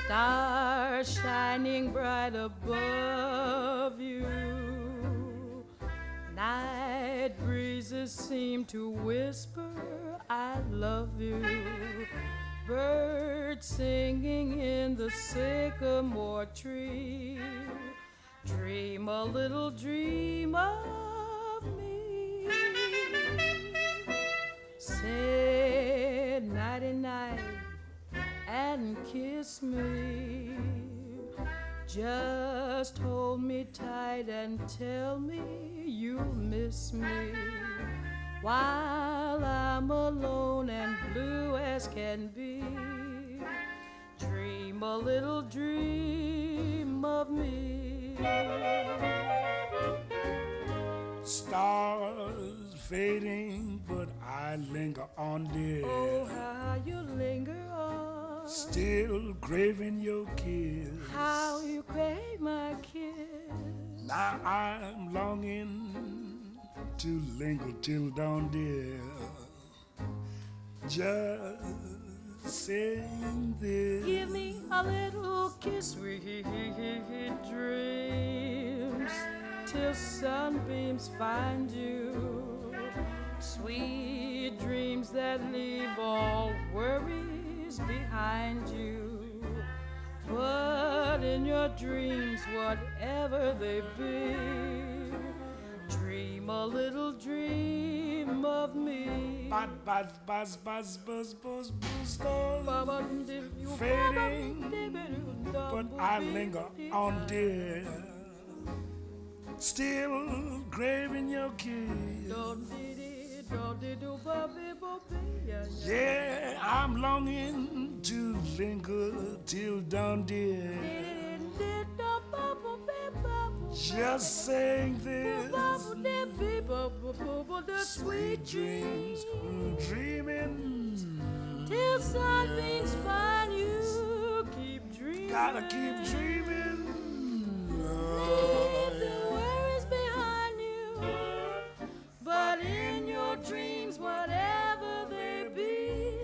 Stars shining bright above you. Night breezes seem to whisper, I love you. Birds singing in the sycamore tree. Dream a little dream of me. Say nighty-night and kiss me. Just hold me tight and tell me you'll miss me while I'm alone and blue as can be. Dream a little dream of me. Stars fading, but I linger on, dear. Oh, how you linger on. Still craving your kiss. How you crave my kiss. Now I'm longing to linger till dawn, dear. Just saying this. Give me a little kiss, sweet dreams, till sunbeams find you. Sweet dreams that leave all worries behind you. But in your dreams, whatever they be, dream a little dream of me. Buzz, buzz, buzz, buzz, buzz, buzz, stars fading, but I linger on, dear. Still craving your kiss. Yeah, I'm longing to linger till dawn, dear. Just saying this. Sweet dreams, dreaming till sunbeams find you. Keep dreaming. Gotta keep dreaming. Leave the worries behind you. But in your dreams, whatever they be,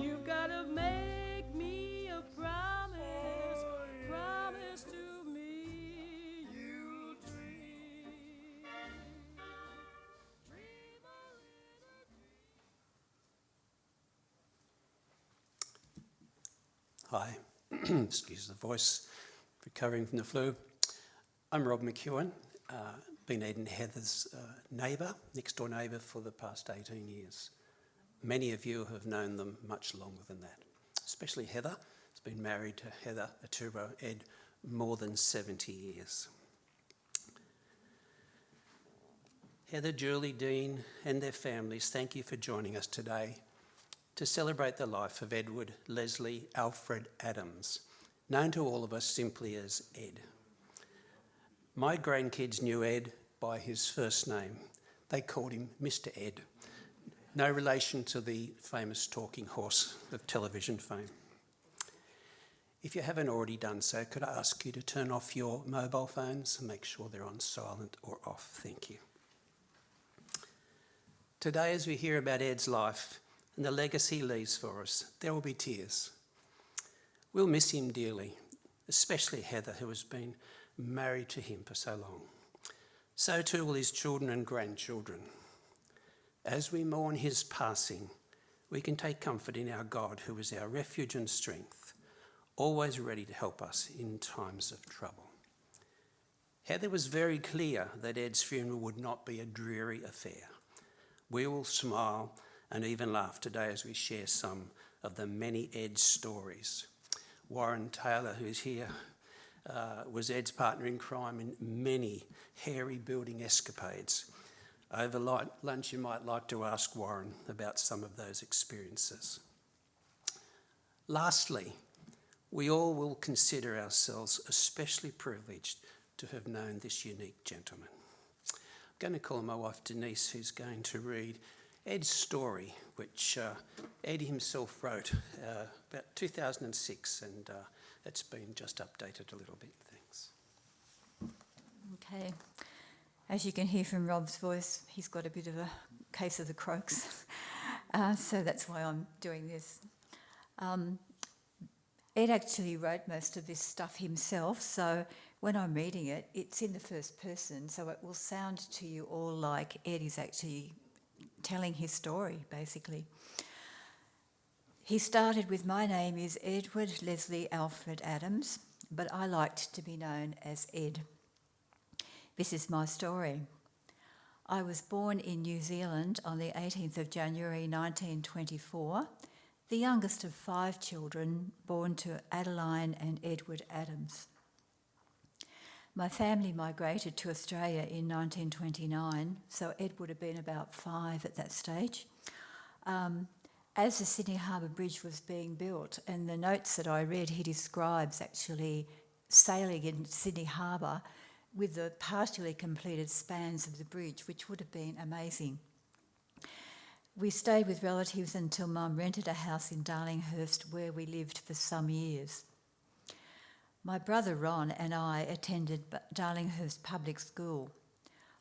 you've gotta make me a promise. Promise to me you'll dream. Dream a little dream. Hi, excuse the voice, recovering from the flu. I'm Rob McEwen, been Ed and Heather's neighbour, next door neighbour for the past 18 years. Many of you have known them much longer than that, especially Heather. Has been married to Heather Aturo Ed more than 70 years. Heather, Julie, Dean and their families, thank you for joining us today to celebrate the life of Edward Leslie Alfred Adams, known to all of us simply as Ed. My grandkids knew Ed by his first name. They called him Mr. Ed, no relation to the famous talking horse of television fame. If you haven't already done so, could I ask you to turn off your mobile phones and make sure they're on silent or off? Thank you. Today, as we hear about Ed's life and the legacy he leaves for us, there will be tears. We'll miss him dearly, especially Heather, who has been married to him for so long. So too will his children and grandchildren. As we mourn his passing, we can take comfort in our God, who is our refuge and strength, always ready to help us in times of trouble. Heather was very clear that Ed's funeral would not be a dreary affair. We will smile and even laugh today as we share some of the many Ed stories. Warren Taylor, who's here, was Ed's partner in crime in many hairy building escapades. Over lunch, you might like to ask Warren about some of those experiences. Lastly, we all will consider ourselves especially privileged to have known this unique gentleman. I'm going to call my wife Denise, who's going to read Ed's story, which Ed himself wrote about 2006, and it's been just updated a little bit. Thanks. Okay. As you can hear from Rob's voice, he's got a bit of a case of the croaks, so that's why I'm doing this. Ed actually wrote most of this stuff himself, so when I'm reading it, it's in the first person, so it will sound to you all like Ed is actually telling his story, basically. He started with, "My name is Edward Leslie Alfred Adams, but I liked to be known as Ed. This is my story. I was born in New Zealand on the 18th of January 1924, the youngest of 5 children born to Adeline and Edward Adams. My family migrated to Australia in 1929, so Ed would have been about 5 at that stage, as the Sydney Harbour Bridge was being built. And the notes that I read, he describes actually sailing in Sydney Harbour with the partially completed spans of the bridge, which would have been amazing. We stayed with relatives until Mum rented a house in Darlinghurst where we lived for some years. My brother Ron and I attended Darlinghurst Public School.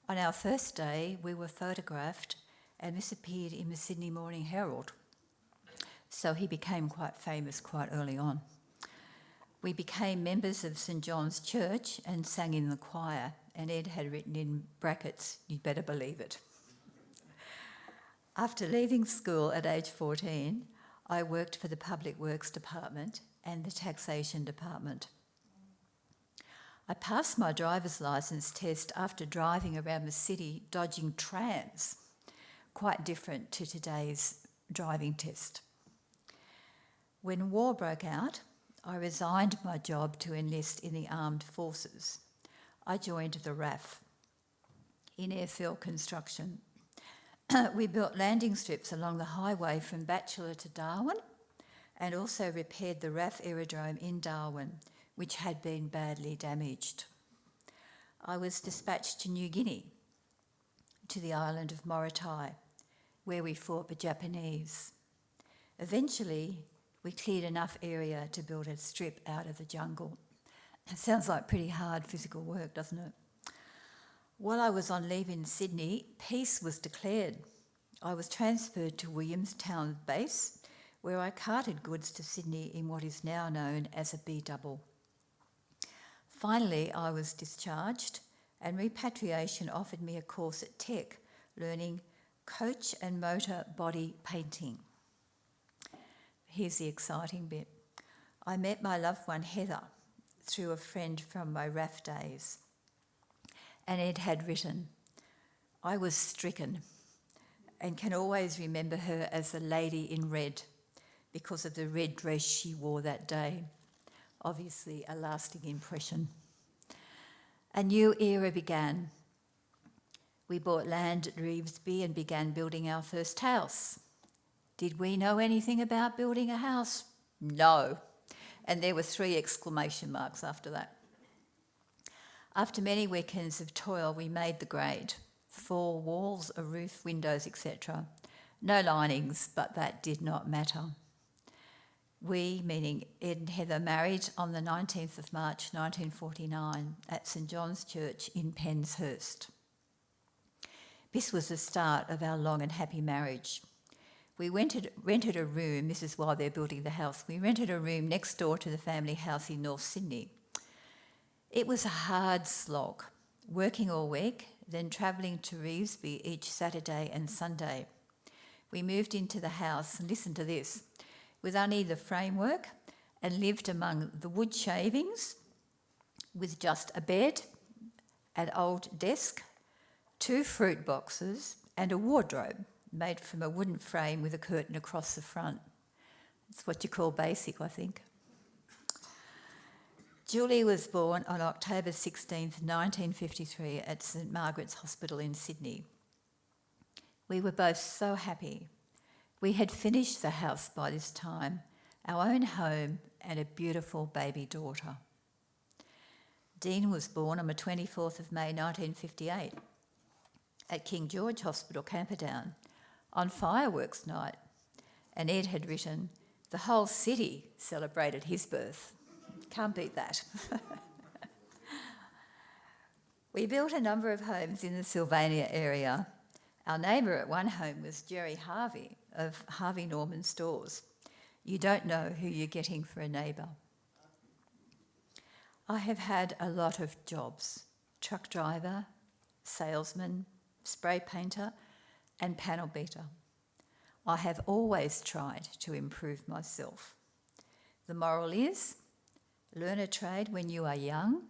On our first day, we were photographed, and this appeared in the Sydney Morning Herald. So he became quite famous quite early on. We became members of St John's Church and sang in the choir, and Ed had written in brackets, "You'd better believe it." After leaving school at age 14, I worked for the Public Works Department and the Taxation Department. I passed my driver's licence test after driving around the city dodging trams, quite different to today's driving test. When war broke out, I resigned my job to enlist in the armed forces. I joined the RAF in airfield construction. We built landing strips along the highway from Batchelor to Darwin and also repaired the RAF aerodrome in Darwin, which had been badly damaged. I was dispatched to New Guinea, to the island of Morotai, where we fought the Japanese. Eventually, we cleared enough area to build a strip out of the jungle. It sounds like pretty hard physical work, doesn't it? While I was on leave in Sydney, peace was declared. I was transferred to Williamstown base, where I carted goods to Sydney in what is now known as a B-double. Finally, I was discharged, and repatriation offered me a course at Tech, learning coach and motor body painting. Here's the exciting bit. I met my loved one Heather through a friend from my RAF days. And Ed had written, "I was stricken and can always remember her as the lady in red because of the red dress she wore that day." Obviously a lasting impression. A new era began. We bought land at Revesby and began building our first house. Did we know anything about building a house? No. And there were 3 exclamation marks after that. After many weekends of toil, we made the grade. 4 walls, a roof, windows, etc. No linings, but that did not matter. We, meaning Ed and Heather, married on the 19th of March 1949 at St John's Church in Penshurst. This was the start of our long and happy marriage. We rented a room, this is while they're building the house, we rented a room next door to the family house in North Sydney. It was a hard slog, working all week, then travelling to Revesby each Saturday and Sunday. We moved into the house, and listen to this, with only the framework and lived among the wood shavings with just a bed, an old desk, 2 fruit boxes and a wardrobe made from a wooden frame with a curtain across the front. It's what you call basic, I think. Julie was born on October 16th, 1953 at St Margaret's Hospital in Sydney. We were both so happy. We had finished the house by this time, our own home and a beautiful baby daughter. Dean was born on the 24th of May 1958 at King George Hospital, Camperdown, on fireworks night. And Ed had written, "The whole city celebrated his birth." Can't beat that. We built a number of homes in the Sylvania area. Our neighbour at one home was Jerry Harvey of Harvey Norman Stores. You don't know who you're getting for a neighbour. I have had a lot of jobs: truck driver, salesman, spray painter, and panel beater. I have always tried to improve myself. The moral is, learn a trade when you are young,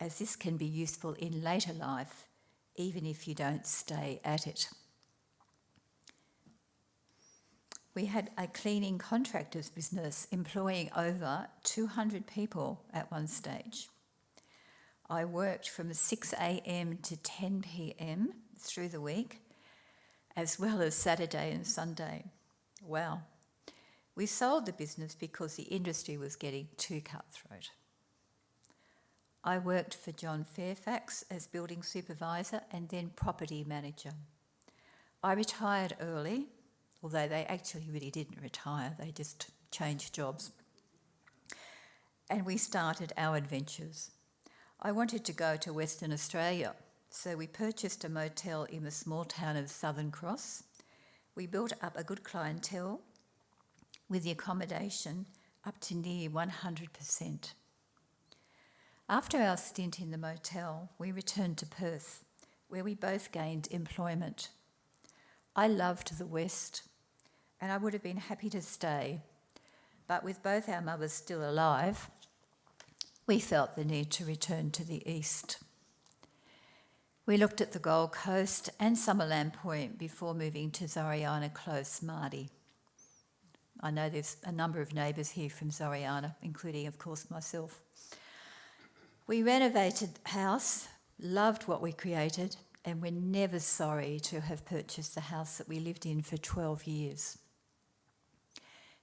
as this can be useful in later life, even if you don't stay at it. We had a cleaning contractors business employing over 200 people at one stage. I worked from 6 a.m. to 10 p.m. through the week, as well as Saturday and Sunday. Wow. We sold the business because the industry was getting too cutthroat. I worked for John Fairfax as building supervisor and then property manager. I retired early, although they actually really didn't retire, they just changed jobs. And we started our adventures. I wanted to go to Western Australia, so we purchased a motel in the small town of Southern Cross. We built up a good clientele with the accommodation up to near 100%. After our stint in the motel, we returned to Perth, where we both gained employment. I loved the West, and I would have been happy to stay, but with both our mothers still alive, we felt the need to return to the East. We looked at the Gold Coast and Summerland Point before moving to Zoriana Close, Mardi. I know there's a number of neighbours here from Zoriana, including, of course, myself. We renovated the house, loved what we created, and we're never sorry to have purchased the house that we lived in for 12 years.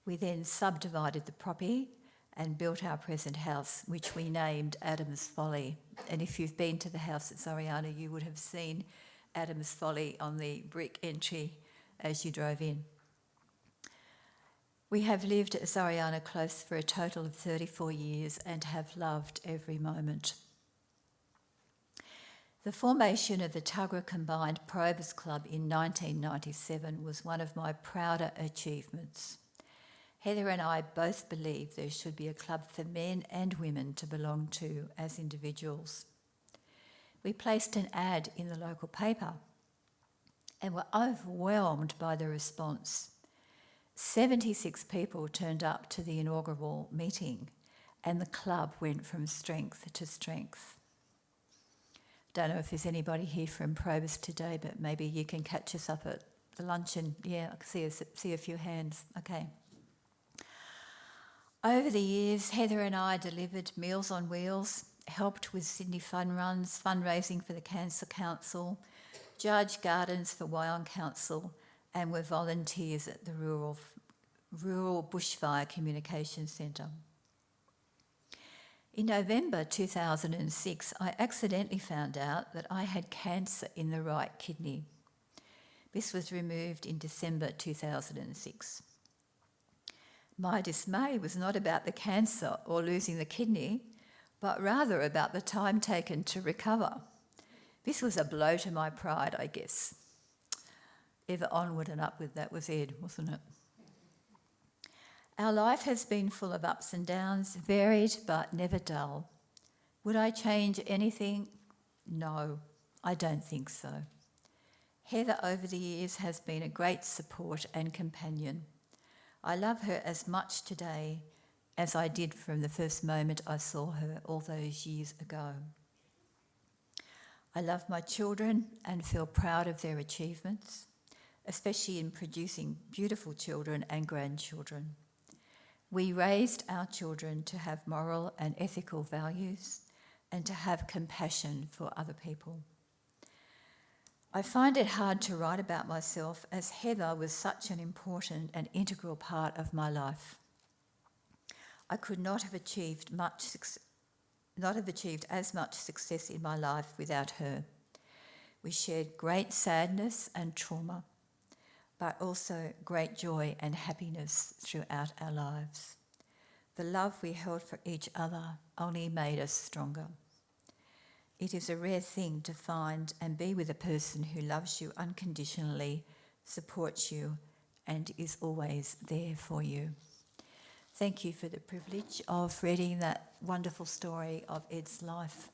We then subdivided the property and built our present house, which we named Adam's Folly. And if you've been to the house at Zoriana, you would have seen Adam's Folly on the brick entry as you drove in. We have lived at Zoriana Close for a total of 34 years and have loved every moment. The formation of the Tuggerah Combined Probers Club in 1997 was one of my prouder achievements. Heather and I both believe there should be a club for men and women to belong to as individuals. We placed an ad in the local paper and were overwhelmed by the response. 76 people turned up to the inaugural meeting, and the club went from strength to strength. Don't know if there's anybody here from Probus today, but maybe you can catch us up at the luncheon. Yeah, I can see a few hands. Okay. Over the years, Heather and I delivered Meals on Wheels, helped with Sydney Fun Runs, fundraising for the Cancer Council, judged gardens for Wyong Council, and were volunteers at the Rural Bushfire Communication Centre. In November 2006, I accidentally found out that I had cancer in the right kidney. This was removed in December 2006. My dismay was not about the cancer or losing the kidney, but rather about the time taken to recover. This was a blow to my pride, I guess. Ever onward and upward, that was Ed, wasn't it? Our life has been full of ups and downs, varied but never dull. Would I change anything? No, I don't think so. Heather over the years has been a great support and companion. I love her as much today as I did from the first moment I saw her all those years ago. I love my children and feel proud of their achievements, especially in producing beautiful children and grandchildren. We raised our children to have moral and ethical values and to have compassion for other people. I find it hard to write about myself as Heather was such an important and integral part of my life. I could not have achieved as much success in my life without her. We shared great sadness and trauma, but also great joy and happiness throughout our lives. The love we held for each other only made us stronger. It is a rare thing to find and be with a person who loves you unconditionally, supports you, and is always there for you. Thank you for the privilege of reading that wonderful story of Ed's life.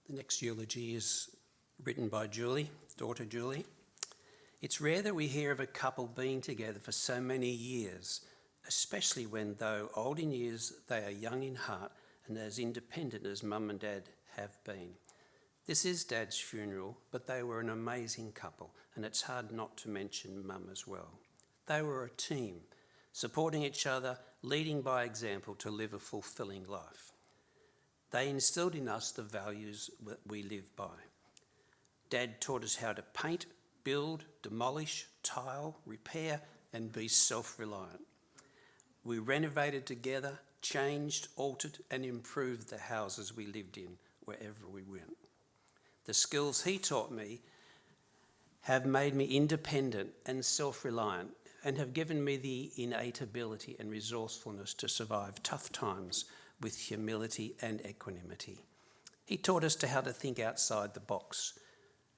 The next eulogy is written by Julie, daughter Julie. It's rare that we hear of a couple being together for so many years, especially when, though old in years, they are young in heart and as independent as Mum and Dad have been. This is Dad's funeral, but they were an amazing couple, and it's hard not to mention Mum as well. They were a team, supporting each other, leading by example to live a fulfilling life. They instilled in us the values that we live by. Dad taught us how to paint, build, demolish, tile, repair, and be self-reliant. We renovated together, changed, altered, and improved the houses we lived in wherever we went. The skills he taught me have made me independent and self-reliant and have given me the innate ability and resourcefulness to survive tough times with humility and equanimity. He taught us how to think outside the box,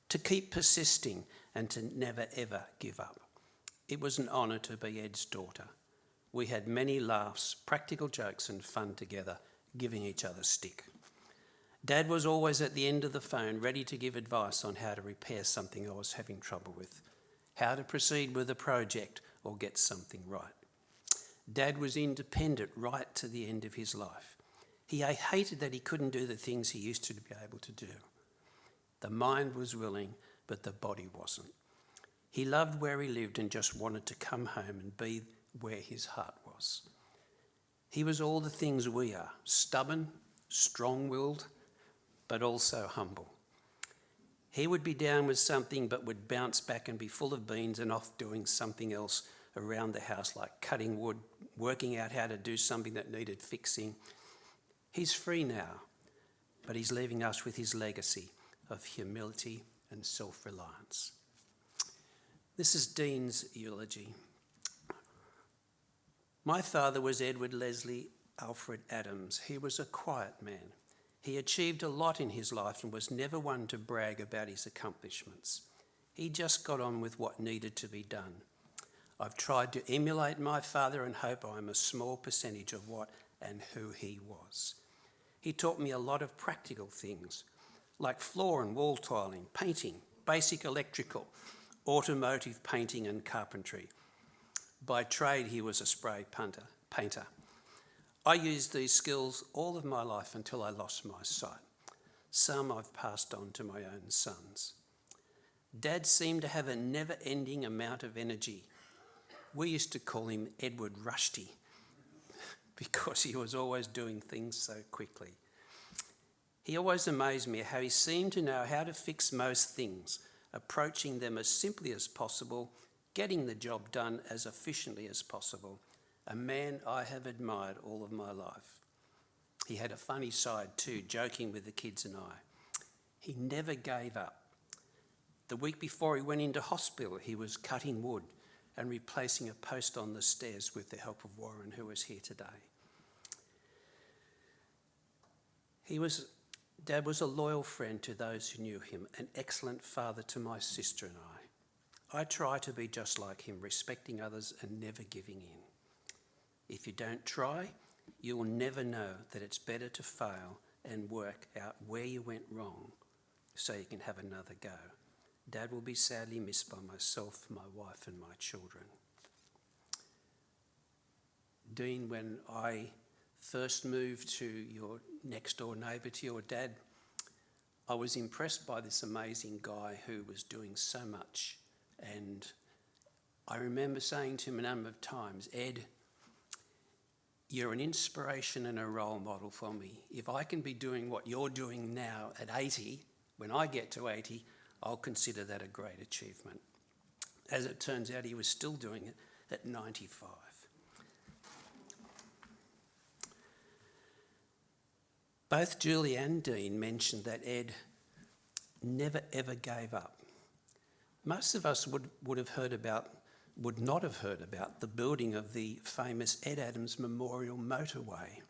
to keep persisting, and to never ever give up. It was an honour to be Ed's daughter. We had many laughs, practical jokes and fun together, giving each other stick. Dad was always at the end of the phone, ready to give advice on how to repair something I was having trouble with, how to proceed with a project or get something right. Dad was independent right to the end of his life. He hated that he couldn't do the things he used to be able to do. The mind was willing, but the body wasn't. He loved where he lived and just wanted to come home and be where his heart was. He was all the things we are, stubborn, strong-willed, but also humble. He would be down with something but would bounce back and be full of beans and off doing something else around the house, like cutting wood, working out how to do something that needed fixing. He's free now, but he's leaving us with his legacy of humility and self-reliance. This is Dean's eulogy. My father was Edward Leslie Alfred Adams. He was a quiet man. He achieved a lot in his life and was never one to brag about his accomplishments. He just got on with what needed to be done. I've tried to emulate my father and hope I'm a small percentage of what and who he was. He taught me a lot of practical things, like floor and wall tiling, painting, basic electrical, automotive painting and carpentry. By trade, he was a spray painter. I used these skills all of my life until I lost my sight. Some I've passed on to my own sons. Dad seemed to have a never-ending amount of energy. We used to call him Edward Rusty because he was always doing things so quickly. He always amazed me how he seemed to know how to fix most things, approaching them as simply as possible, getting the job done as efficiently as possible. A man I have admired all of my life. He had a funny side too, joking with the kids and I. He never gave up. The week before he went into hospital, he was cutting wood and replacing a post on the stairs with the help of Warren, who is here today. Dad was a loyal friend to those who knew him, an excellent father to my sister and I. I try to be just like him, respecting others and never giving in. If you don't try, you will never know that it's better to fail and work out where you went wrong so you can have another go. Dad will be sadly missed by myself, my wife and my children. Dean, when I first moved to your next door neighbour to your dad, I was impressed by this amazing guy who was doing so much. And I remember saying to him a number of times, Ed, you're an inspiration and a role model for me. If I can be doing what you're doing now at 80, when I get to 80, I'll consider that a great achievement. As it turns out, he was still doing it at 95. Both Julie and Dean mentioned that Ed never ever gave up. Most of us would have heard about would not have heard about the building of the famous Ed Adams Memorial Motorway.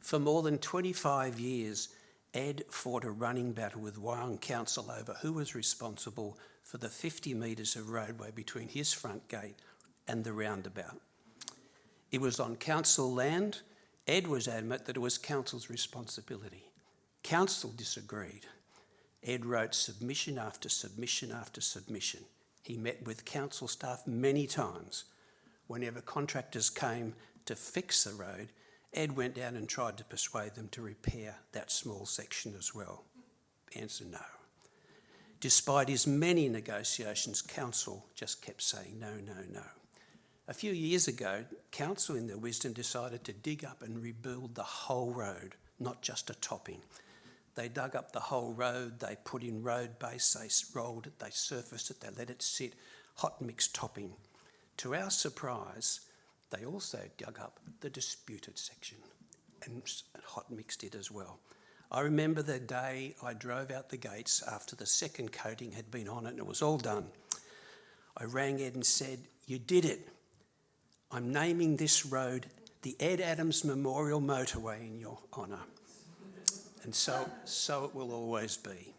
For more than 25 years, Ed fought a running battle with Wyong Council over who was responsible for the 50 metres of roadway between his front gate and the roundabout. It was on council land. Ed was adamant that it was council's responsibility. Council disagreed. Ed wrote submission after submission after submission. He met with council staff many times. Whenever contractors came to fix the road, Ed went down and tried to persuade them to repair that small section as well. Answer no. Despite his many negotiations, council just kept saying no, no, no. A few years ago, council in their wisdom decided to dig up and rebuild the whole road, not just a topping. They dug up the whole road, they put in road base, they rolled it, they surfaced it, they let it sit, hot mix topping. To our surprise, they also dug up the disputed section and hot mixed it as well. I remember the day I drove out the gates after the second coating had been on it and it was all done. I rang Ed and said, "You did it. I'm naming this road the Ed Adams Memorial Motorway in your honour." And so it will always be.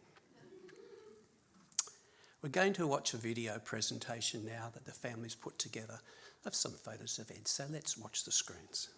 We're going to watch a video presentation now that the family's put together of some photos of Ed, so let's watch the screens.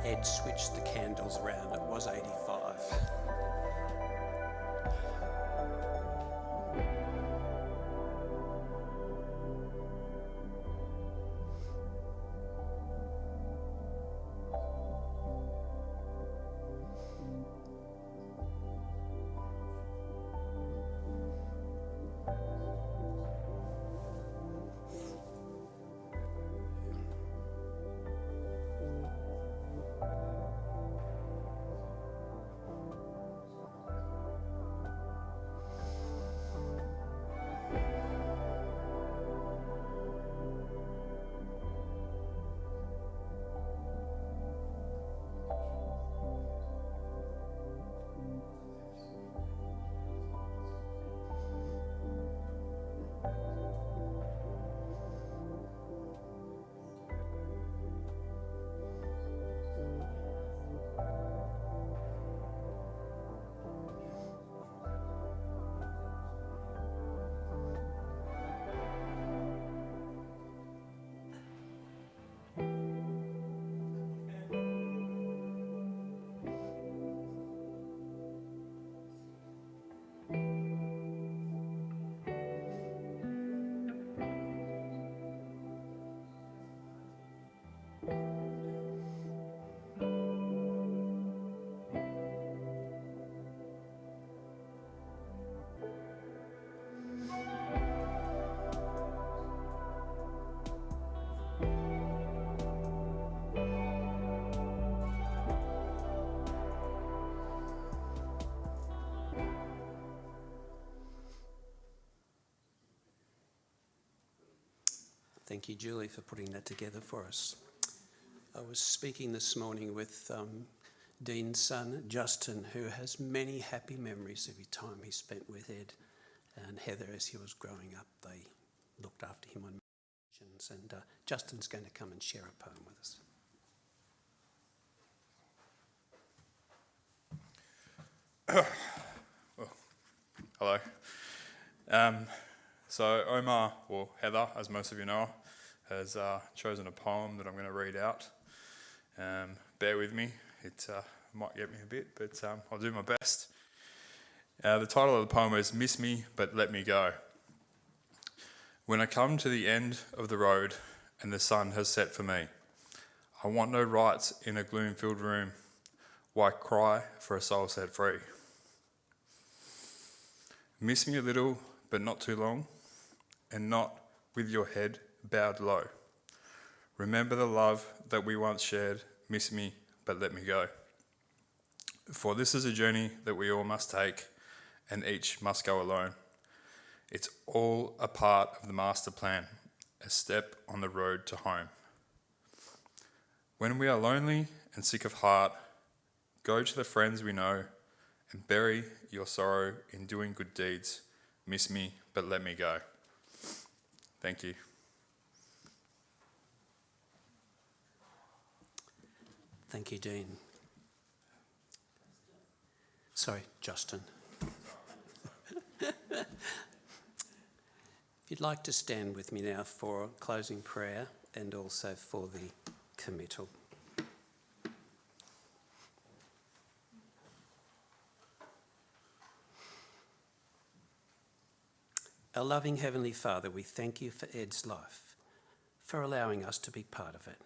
Ed switched the candles round. It was 85. Thank you, Julie, for putting that together for us. I was speaking this morning with Dean's son, Justin, who has many happy memories of the time he spent with Ed and Heather as he was growing up. They looked after him on missions, and Justin's going to come and share a poem with us. Hello. So Omar, or Heather, as most of you know, has chosen a poem that I'm going to read out. Bear with me, it might get me a bit, but I'll do my best. The title of the poem is Miss Me But Let Me Go. When I come to the end of the road and the sun has set for me, I want no rights in a gloom-filled room. Why cry for a soul set free? Miss me a little, but not too long, and not with your head bowed low. Remember the love that we once shared. Miss me, but let me go. For this is a journey that we all must take, and each must go alone. It's all a part of the master plan, a step on the road to home. When we are lonely and sick of heart, go to the friends we know and bury your sorrow in doing good deeds. Miss me, but let me go. Thank you. Thank you, Dean. Sorry, Justin. If you'd like to stand with me now for closing prayer and also for the committal. Our loving Heavenly Father, we thank you for Ed's life, for allowing us to be part of it.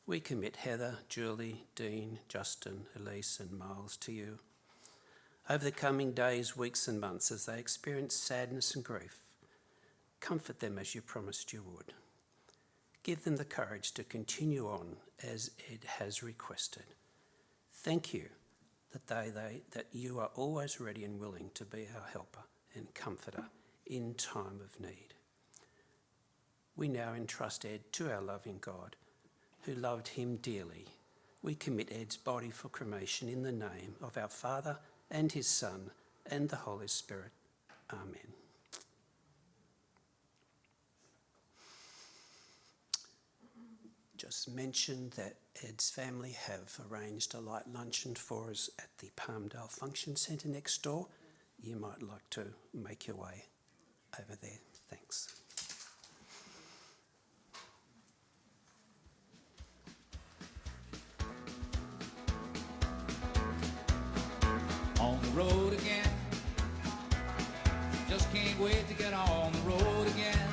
We commit Heather, Julie, Dean, Justin, Elise and Miles to you. Over the coming days, weeks and months as they experience sadness and grief, comfort them as you promised you would. Give them the courage to continue on as Ed has requested. Thank you that you are always ready and willing to be our helper and comforter in time of need. We now entrust Ed to our loving God, who loved him dearly. We commit Ed's body for cremation in the name of our Father and his Son and the Holy Spirit. Amen. Just mention that Ed's family have arranged a light luncheon for us at the Palmdale Function Centre next door. You might like to make your way over there. Thanks. On the road again, just can't wait to get on the road again.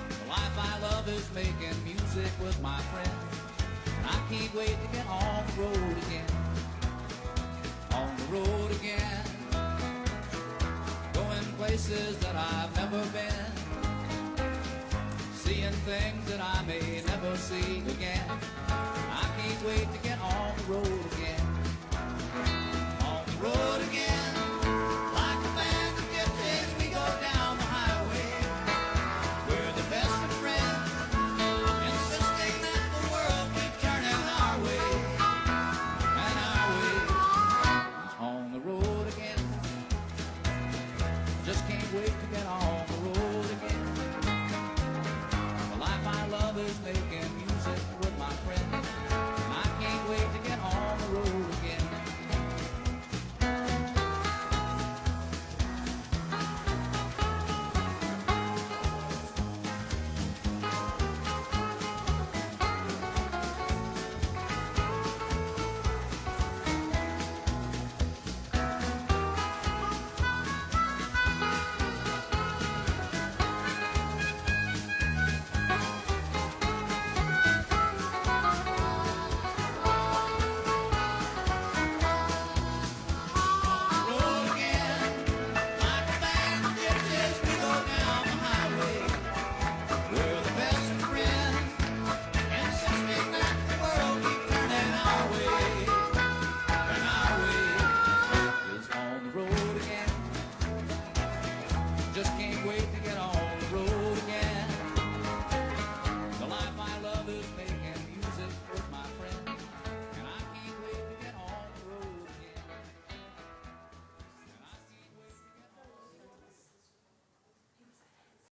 The life I love is making music with my friends, and I can't wait to get on the road again. On the road again, going places that I've never been, seeing things that I may never see again. I can't wait to get on the road again. Road again, like a band of gypsies, we go down the highway. We're the best of friends, insisting that the world keep turning our way. And our way is on the road again. Just can't wait to get on